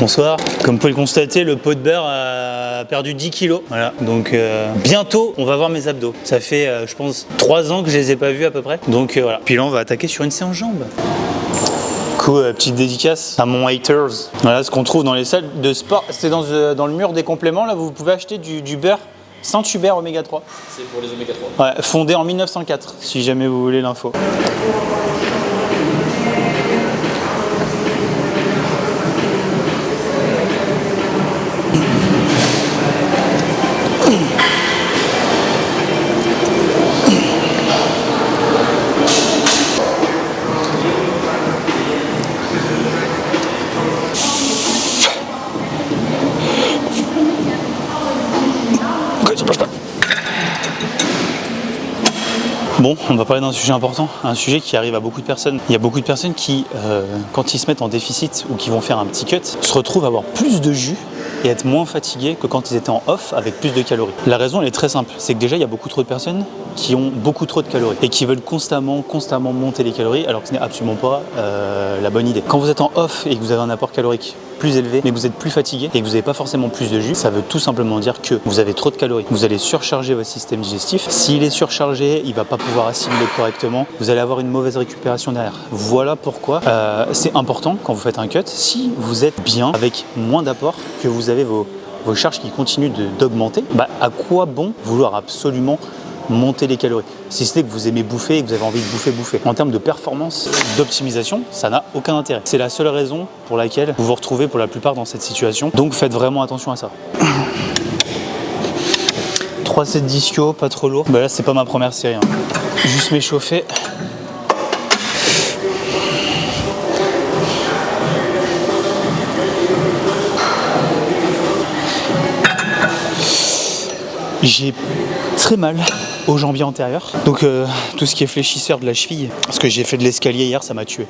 Bonsoir. Comme vous pouvez le constater, le pot de beurre a perdu 10 kilos. Voilà. Donc bientôt, on va voir mes abdos. Ça fait, je pense, 3 ans que je les ai pas vus à peu près. Donc voilà. Puis là, on va attaquer sur une séance jambes. Cool, petite dédicace à mon haters. Voilà ce qu'on trouve dans les salles de sport. C'est dans le mur des compléments. Là, vous pouvez acheter du beurre Saint-Hubert Oméga 3. C'est pour les Oméga 3. Ouais, fondé en 1904, si jamais vous voulez l'info. Bon, on va parler d'un sujet important, un sujet qui arrive à beaucoup de personnes. Il y a beaucoup de personnes qui, quand ils se mettent en déficit ou qui vont faire un petit cut, se retrouvent à avoir plus de jus et être moins fatigués que quand ils étaient en off avec plus de calories. La raison, elle est très simple, c'est que déjà, il y a beaucoup trop de personnes qui ont beaucoup trop de calories et qui veulent constamment monter les calories alors que ce n'est absolument pas la bonne idée. Quand vous êtes en off et que vous avez un apport calorique plus élevé, mais que vous êtes plus fatigué et que vous n'avez pas forcément plus de jus, ça veut tout simplement dire que vous avez trop de calories. Vous allez surcharger votre système digestif. S'il est surchargé, il ne va pas pouvoir assimiler correctement. Vous allez avoir une mauvaise récupération derrière. Voilà pourquoi c'est important quand vous faites un cut, si vous êtes bien avec moins d'apport, que vous avez vos charges qui continuent d'augmenter, à quoi bon vouloir absolument monter les calories? Si ce n'est que vous aimez bouffer et que vous avez envie de bouffer. En termes de performance, d'optimisation, ça n'a aucun intérêt. C'est la seule raison pour laquelle vous vous retrouvez pour la plupart dans cette situation. Donc faites vraiment attention à ça. 3 sets d'ischio, pas trop lourd. Là, c'est pas ma première série. Juste m'échauffer. J'ai très mal au jambier antérieur, donc tout ce qui est fléchisseur de la cheville, parce que j'ai fait de l'escalier hier, ça m'a tué.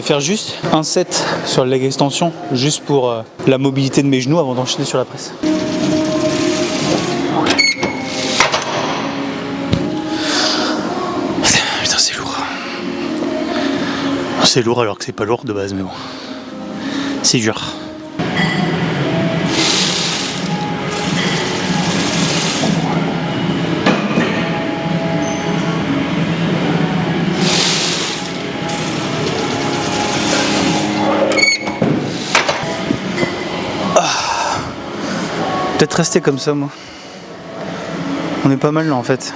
Faire juste un set sur le leg extension, juste pour la mobilité de mes genoux avant d'enchaîner sur la presse. Putain, c'est lourd. C'est lourd alors que c'est pas lourd de base, mais bon. C'est dur. Peut-être rester comme ça, moi. On est pas mal là en fait.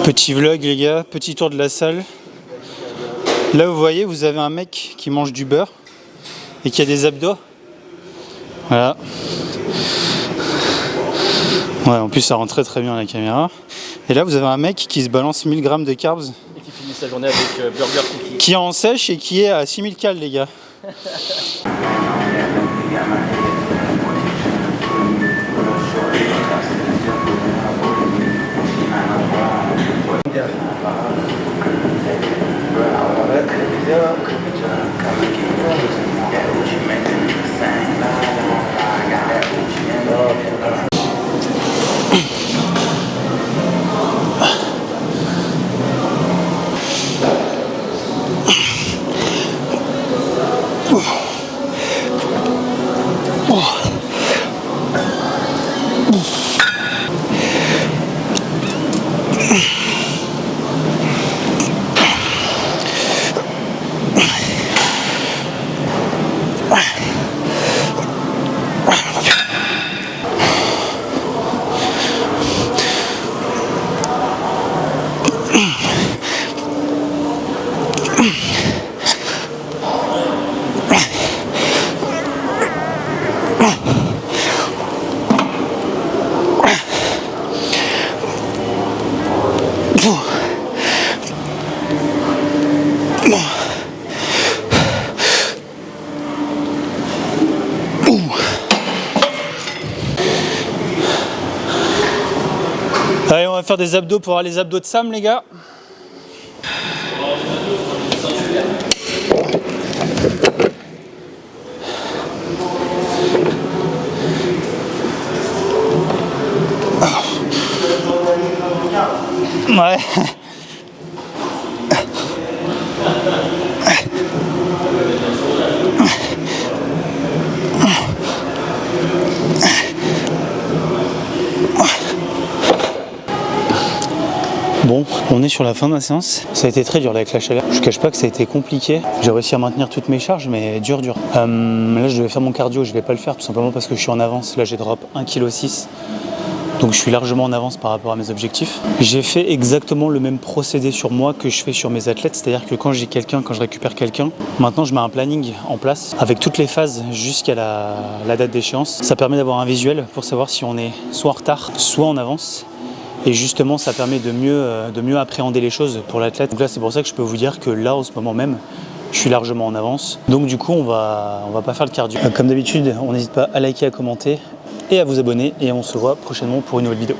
Petit vlog les gars, petit tour de la salle. Là vous voyez, vous avez un mec qui mange du beurre et qui a des abdos. Voilà. Ouais, en plus ça rend très très bien la caméra. Et là vous avez un mec qui se balance 1000 grammes de carbs. Et qui finit sa journée avec burger cookie. Qui est en sèche et qui est à 6000 cales les gars. Allez, on va faire des abdos pour avoir les abdos de Sam, les gars. Ouais. Bon, on est sur la fin de la séance. Ça a été très dur avec la chaleur. Je ne cache pas que ça a été compliqué. J'ai réussi à maintenir toutes mes charges, mais dur. Là, je devais faire mon cardio. Je ne vais pas le faire tout simplement parce que je suis en avance. Là, j'ai drop 1,6 kg. Donc, je suis largement en avance par rapport à mes objectifs. J'ai fait exactement le même procédé sur moi que je fais sur mes athlètes. C'est-à-dire que quand j'ai quelqu'un, quand je récupère quelqu'un, maintenant, je mets un planning en place avec toutes les phases jusqu'à la date d'échéance. Ça permet d'avoir un visuel pour savoir si on est soit en retard, soit en avance. Et justement, ça permet de mieux appréhender les choses pour l'athlète. Donc là, c'est pour ça que je peux vous dire que là, en ce moment même, je suis largement en avance. Donc du coup, on va pas faire le cardio. Comme d'habitude, on n'hésite pas à liker, à commenter et à vous abonner. Et on se voit prochainement pour une nouvelle vidéo.